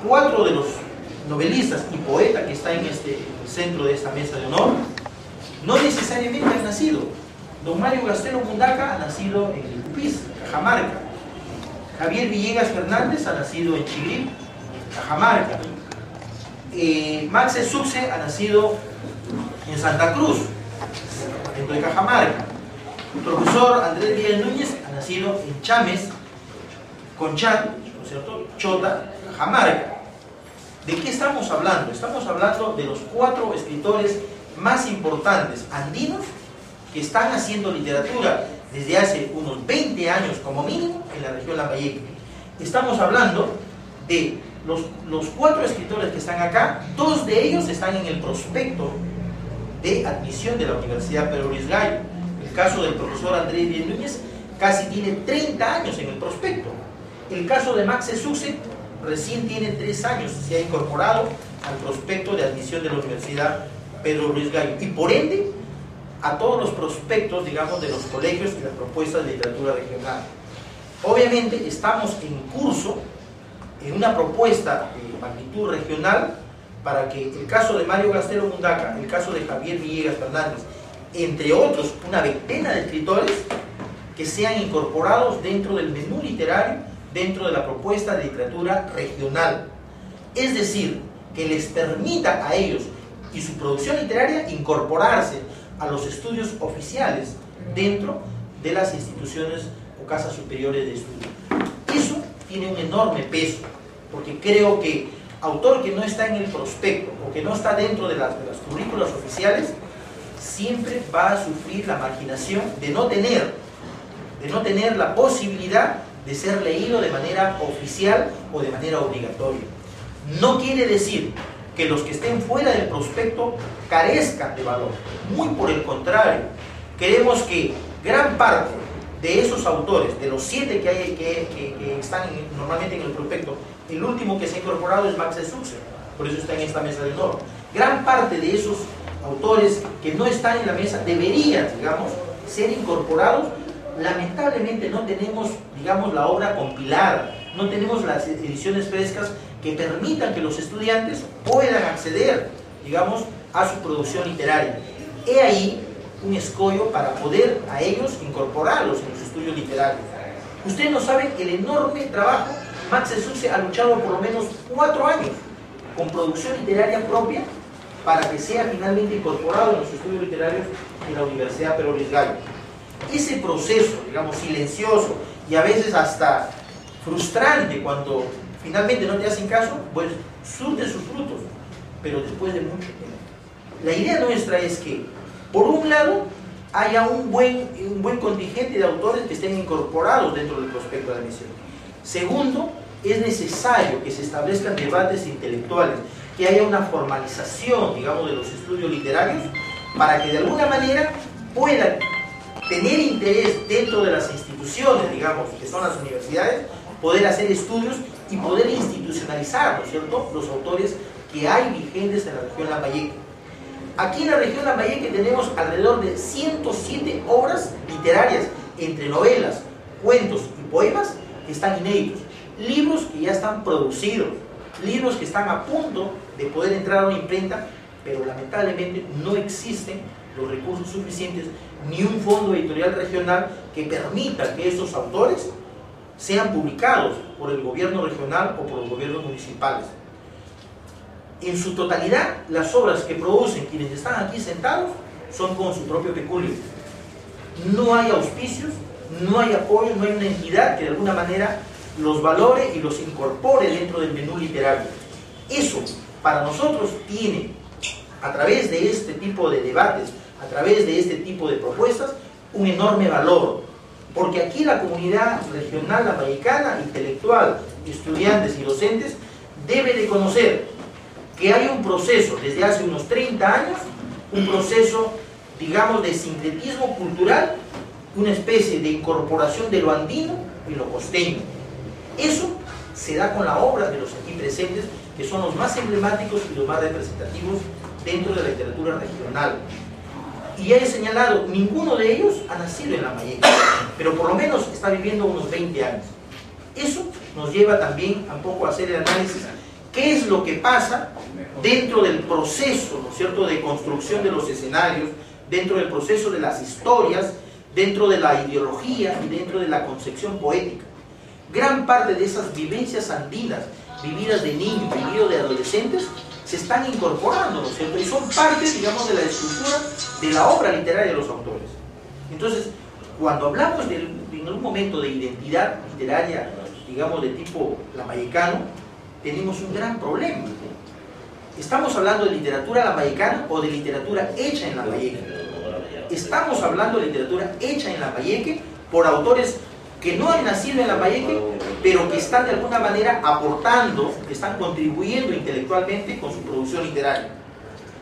4 de los novelistas y poetas que están en el centro de esta mesa de honor, no necesariamente han nacido. Don Mario Gastelo Mundaca ha nacido en Licupís, Cajamarca. Javier Villegas Fernández ha nacido en Chigril, Cajamarca. Max Succe ha nacido en Santa Cruz, dentro de Cajamarca. El profesor Andrés Díaz Núñez ha nacido en Chames, Conchat, ¿no es cierto?, Chota, Cajamarca. ¿De qué estamos hablando? Estamos hablando de los 4 escritores más importantes andinos que están haciendo literatura desde hace unos 20 años como mínimo en la región Lambayeque. Estamos hablando de los 4 escritores que están acá, 2 de ellos están en el prospecto de admisión de la Universidad Pedro Luis Gallo. El caso del profesor Andrés Díaz Núñez casi tiene 30 años en el prospecto. El caso de Max Succe recién tiene 3 años, se ha incorporado al prospecto de admisión de la Universidad Pedro Luis Gallo y por ende a todos los prospectos, digamos, de los colegios y las propuestas de literatura regional. Obviamente estamos en curso en una propuesta de magnitud regional para que el caso de Mario Gastelo Mundaca, el caso de Javier Villegas Fernández, entre otros, una veintena de escritores que sean incorporados dentro del menú literario, dentro de la propuesta de literatura regional. Es decir, que les permita a ellos y su producción literaria incorporarse a los estudios oficiales dentro de las instituciones o casas superiores de estudio. Eso tiene un enorme peso, porque creo que autor que no está en el prospecto o que no está dentro de las currículas oficiales siempre va a sufrir la marginación de no tener la posibilidad de ser leído de manera oficial o de manera obligatoria. No quiere decir que los que estén fuera del prospecto carezcan de valor. Muy por el contrario, creemos que gran parte de esos autores, de los 7 que están normalmente en el prospecto, el último que se ha incorporado es Max Succe, por eso está en esta mesa de honor. Gran parte de esos autores que no están en la mesa deberían, digamos, ser incorporados. Lamentablemente no tenemos, digamos, la obra compilada, no tenemos las ediciones frescas que permitan que los estudiantes puedan acceder, digamos, a su producción literaria. He ahí un escollo para poder a ellos incorporarlos en los estudios literarios. Ustedes no saben el enorme trabajo. Max Succe ha luchado por lo menos 4 años con producción literaria propia para que sea finalmente incorporado en los estudios literarios de la Universidad Pedro Luis Gallo. Ese proceso, digamos, silencioso y a veces hasta frustrante cuando finalmente no te hacen caso, pues surte sus frutos, pero después de mucho tiempo. La idea nuestra es que, por un lado, haya un buen contingente de autores que estén incorporados dentro del prospecto de admisión. Segundo, es necesario que se establezcan debates intelectuales, que haya una formalización, digamos, de los estudios literarios, para que de alguna manera puedan tener interés dentro de las instituciones, digamos, que son las universidades, poder hacer estudios y poder institucionalizar, ¿no es cierto?, los autores que hay vigentes en la región Lambayeque. Aquí en la región Lambayeque tenemos alrededor de 107 obras literarias, entre novelas, cuentos y poemas, que están inéditos. Libros que ya están producidos, libros que están a punto de poder entrar a una imprenta, pero lamentablemente no existen los recursos suficientes ni un fondo editorial regional que permita que estos autores sean publicados por el gobierno regional o por los gobiernos municipales. En su totalidad, las obras que producen quienes están aquí sentados son con su propio peculio. No hay auspicios, no hay apoyo, no hay una entidad que de alguna manera los valore y los incorpore dentro del menú literario. Eso, para nosotros, tiene, a través de este tipo de debates, a través de este tipo de propuestas, un enorme valor, porque aquí la comunidad regional lambayecana, intelectual, estudiantes y docentes, debe de conocer que hay un proceso desde hace unos 30 años, un proceso, digamos, de sincretismo cultural, una especie de incorporación de lo andino y lo costeño. Eso se da con la obra de los aquí presentes, que son los más emblemáticos y los más representativos dentro de la literatura regional. Y ya he señalado, ninguno de ellos ha nacido en Lambayeque, pero por lo menos está viviendo unos 20 años. Eso nos lleva también un poco a hacer el análisis, ¿qué es lo que pasa dentro del proceso, ¿no es cierto?, de construcción de los escenarios, dentro del proceso de las historias, dentro de la ideología y dentro de la concepción poética. Gran parte de esas vivencias andinas, vividas de niños, vividas de adolescentes, se están incorporando, ¿no es cierto?, y son parte, digamos, de la estructura de la obra literaria de los autores. Entonces, cuando hablamos en algún momento de identidad literaria, digamos, de tipo lambayecano, tenemos un gran problema. ¿Estamos hablando de literatura lambayecana o de literatura hecha en Lambayeque? Estamos hablando de literatura hecha en Lambayeque por autores que no han nacido en Lambayeque, pero que están de alguna manera aportando, que están contribuyendo intelectualmente con su producción literaria.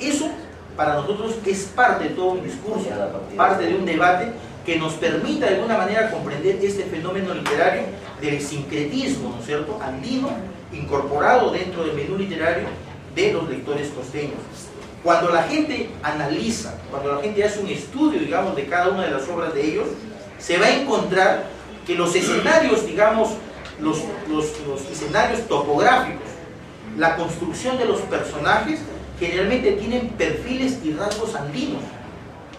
Eso para nosotros es parte de todo un discurso, parte de un debate que nos permita de alguna manera comprender este fenómeno literario del sincretismo, ¿no es cierto?, andino, incorporado dentro del menú literario de los lectores costeños. Cuando la gente analiza, cuando la gente hace un estudio, digamos, de cada una de las obras de ellos, se va a encontrar que los escenarios, digamos, los escenarios topográficos, la construcción de los personajes, generalmente tienen perfiles y rasgos andinos,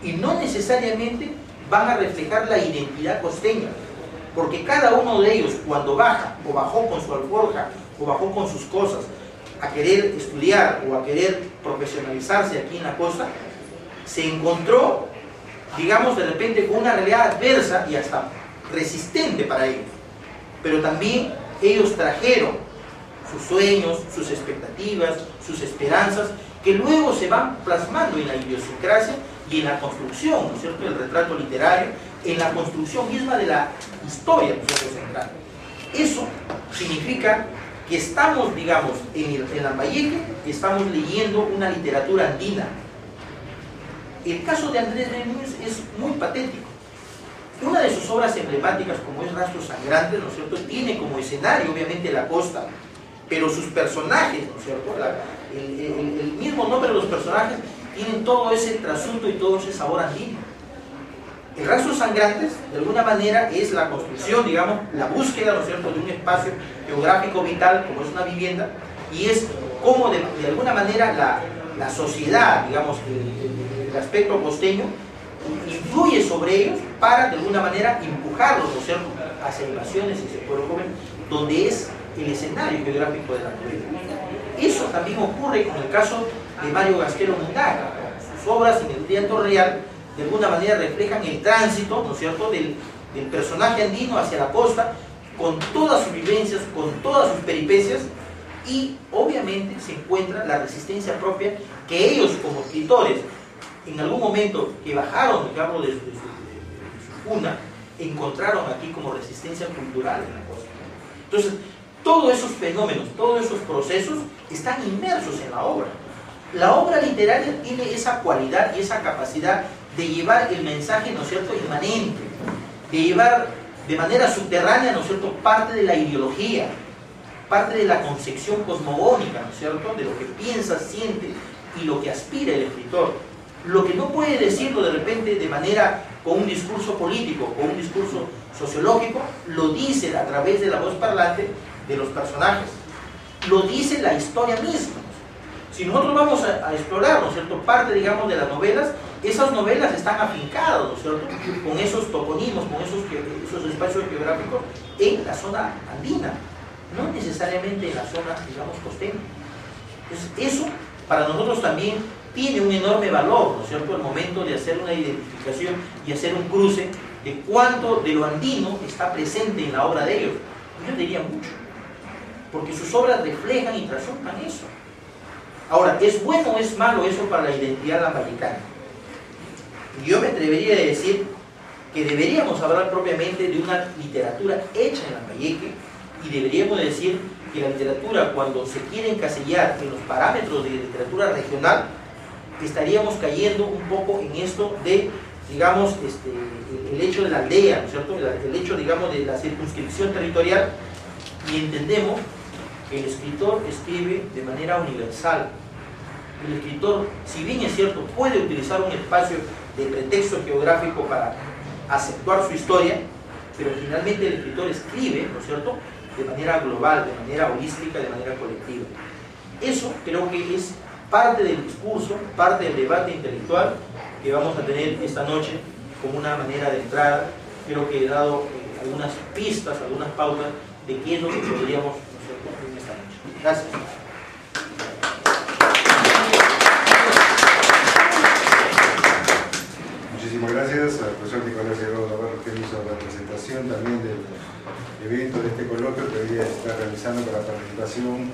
y no necesariamente van a reflejar la identidad costeña, porque cada uno de ellos, cuando baja, o bajó con su alforja, o bajó con sus cosas, a querer estudiar o a querer profesionalizarse aquí en la costa, se encontró, digamos, de repente con una realidad adversa y hasta resistente para ellos. Pero también ellos trajeron sus sueños, sus expectativas, sus esperanzas, que luego se van plasmando en la idiosincrasia y en la construcción, ¿no es cierto?, del retrato literario, en la construcción misma de la historia, ¿no es cierto?, central. Eso significa que estamos, digamos, en Lambayeque, estamos leyendo una literatura andina. El caso de Andrés Bermúdez es muy patético. Una de sus obras emblemáticas, como es Rastros Sangrantes, ¿no es cierto?, tiene como escenario, obviamente, la costa, pero sus personajes, ¿no es cierto?, el mismo nombre de los personajes tienen todo ese trasunto y todo ese sabor andino. El Rastros Sangrantes, de alguna manera, es la construcción, digamos, la búsqueda, ¿no es cierto?, de un espacio geográfico vital, como es una vivienda, y es como de alguna manera la sociedad, digamos, el aspecto costeño, influye sobre ellos para, de alguna manera, empujarlos, ¿no es cierto?, hacia invasiones y ese pueblo joven, donde es el escenario geográfico de la novela. Eso también ocurre con el caso de Mario Gastelo Mundaca. Sus obras en el Triángulo Real, de alguna manera, reflejan el tránsito, ¿no es cierto?, del personaje andino hacia la costa, con todas sus vivencias, con todas sus peripecias, y obviamente se encuentra la resistencia propia que ellos, como escritores, en algún momento que bajaron, digamos, de su cuna, encontraron aquí como resistencia cultural en la costa. Entonces, todos esos fenómenos, todos esos procesos están inmersos en la obra. La obra literaria tiene esa cualidad y esa capacidad de llevar el mensaje, ¿no es cierto?, inmanente, de llevar de manera subterránea, ¿no es cierto?, parte de la ideología, parte de la concepción cosmogónica, ¿no es cierto?, de lo que piensa, siente y lo que aspira el escritor. Lo que no puede decirlo de repente de manera con un discurso político o un discurso sociológico, lo dice a través de la voz parlante de los personajes, lo dice la historia misma. Si nosotros vamos a explorar, ¿no es cierto?, parte, digamos, de las novelas, esas novelas están afincadas, ¿no es cierto?, con esos toponimos, con esos espacios geográficos en la zona andina, no necesariamente en la zona, digamos, costeña. Entonces, eso para nosotros también tiene un enorme valor, ¿no es cierto?, al momento de hacer una identificación y hacer un cruce de cuánto de lo andino está presente en la obra de ellos. Yo diría mucho, porque sus obras reflejan y trasuntan eso. Ahora, ¿es bueno o es malo eso para la identidad lambayecana? Yo me atrevería a decir que deberíamos hablar propiamente de una literatura hecha en Lambayeque, y deberíamos decir que la literatura, cuando se quiere encasillar en los parámetros de literatura regional, estaríamos cayendo un poco en esto de, digamos, el hecho de la aldea, ¿no es cierto?, el hecho, digamos, de la circunscripción territorial, y entendemos que el escritor escribe de manera universal. El escritor, si bien es cierto, puede utilizar un espacio de pretexto geográfico para acentuar su historia, pero finalmente el escritor escribe, ¿no es cierto?, de manera global, de manera holística, de manera colectiva. eso creo que es parte del discurso, parte del debate intelectual que vamos a tener esta noche como una manera de entrada. Creo que he dado algunas pistas, algunas pautas de qué es lo que podríamos nosotros en esta noche. Gracias. Muchísimas gracias al profesor Nicolás Eduardo Navarro, que hizo la presentación también del evento de este coloquio que hoy día está realizando con la participación